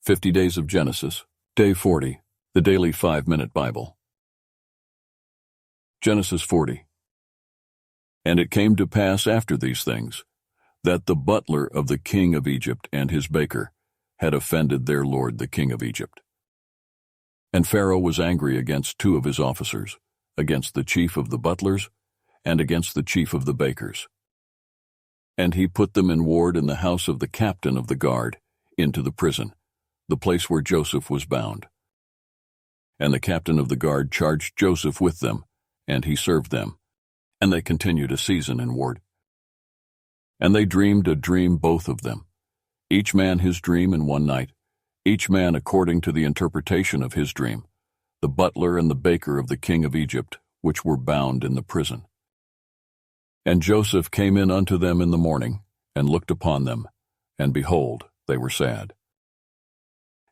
50 Days of Genesis, Day 40, the Daily 5-Minute Bible. Genesis 40. And it came to pass after these things, that the butler of the king of Egypt and his baker had offended their lord the king of Egypt. And Pharaoh was angry against two of his officers, against the chief of the butlers, and against the chief of the bakers. And he put them in ward in the house of the captain of the guard, into the prison, the place where Joseph was bound. And the captain of the guard charged Joseph with them, and he served them, and they continued a season in ward. And they dreamed a dream both of them, each man his dream in one night, each man according to the interpretation of his dream, the butler and the baker of the king of Egypt, which were bound in the prison. And Joseph came in unto them in the morning, and looked upon them, and behold, they were sad.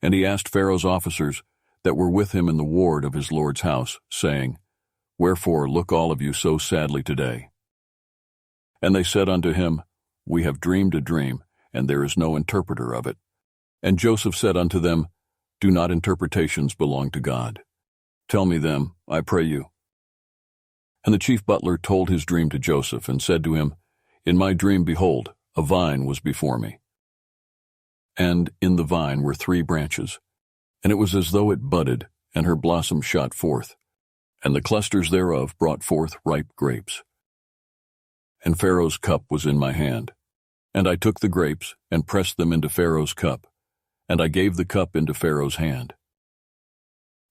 And he asked Pharaoh's officers that were with him in the ward of his lord's house, saying, Wherefore look all of you so sadly today? And they said unto him, We have dreamed a dream, and there is no interpreter of it. And Joseph said unto them, Do not interpretations belong to God? Tell me them, I pray you. And the chief butler told his dream to Joseph, and said to him, In my dream, behold, a vine was before me. And in the vine were 3 branches, and it was as though it budded, and her blossom shot forth, and the clusters thereof brought forth ripe grapes. And Pharaoh's cup was in my hand, and I took the grapes, and pressed them into Pharaoh's cup, and I gave the cup into Pharaoh's hand.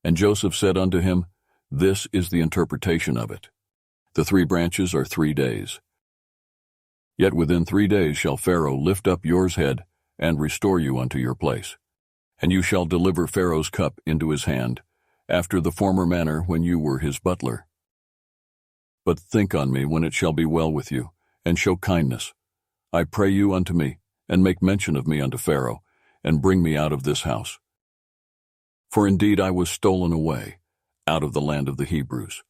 And Joseph said unto him, This is the interpretation of it. The 3 branches are 3 days. Yet within 3 days shall Pharaoh lift up yours head, and restore you unto your place. And you shall deliver Pharaoh's cup into his hand, after the former manner when you were his butler. But think on me when it shall be well with you, and show kindness. I pray you unto me, and make mention of me unto Pharaoh, and bring me out of this house. For indeed I was stolen away, out of the land of the Hebrews,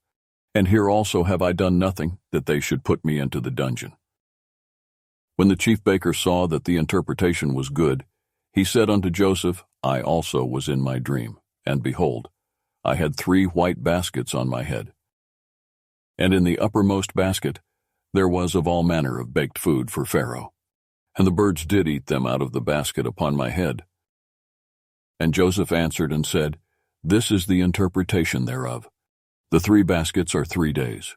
and here also have I done nothing that they should put me into the dungeon. When the chief baker saw that the interpretation was good, he said unto Joseph, I also was in my dream, and behold, I had 3 white baskets on my head. And in the uppermost basket there was of all manner of baked food for Pharaoh, and the birds did eat them out of the basket upon my head. And Joseph answered and said, This is the interpretation thereof. The 3 baskets are 3 days.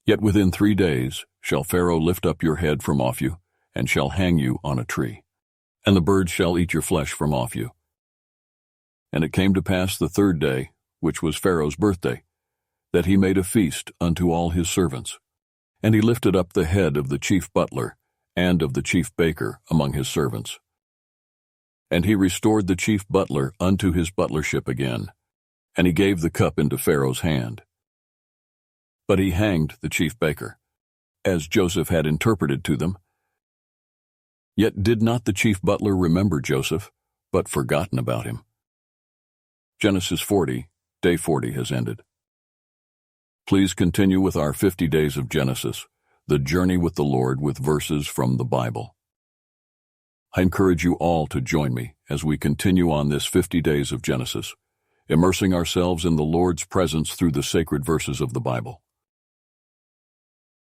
Yet within 3 days shall Pharaoh lift up your head from off you, and shall hang you on a tree, and the birds shall eat your flesh from off you. And it came to pass the 3rd day, which was Pharaoh's birthday, that he made a feast unto all his servants. And he lifted up the head of the chief butler and of the chief baker among his servants. And he restored the chief butler unto his butlership again, and he gave the cup into Pharaoh's hand. But he hanged the chief baker, as Joseph had interpreted to them. Yet did not the chief butler remember Joseph, but forgotten about him. Genesis 40, Day 40 has ended. Please continue with our 50 Days of Genesis, the journey with the Lord with verses from the Bible. I encourage you all to join me as we continue on this 50 Days of Genesis, immersing ourselves in the Lord's presence through the sacred verses of the Bible.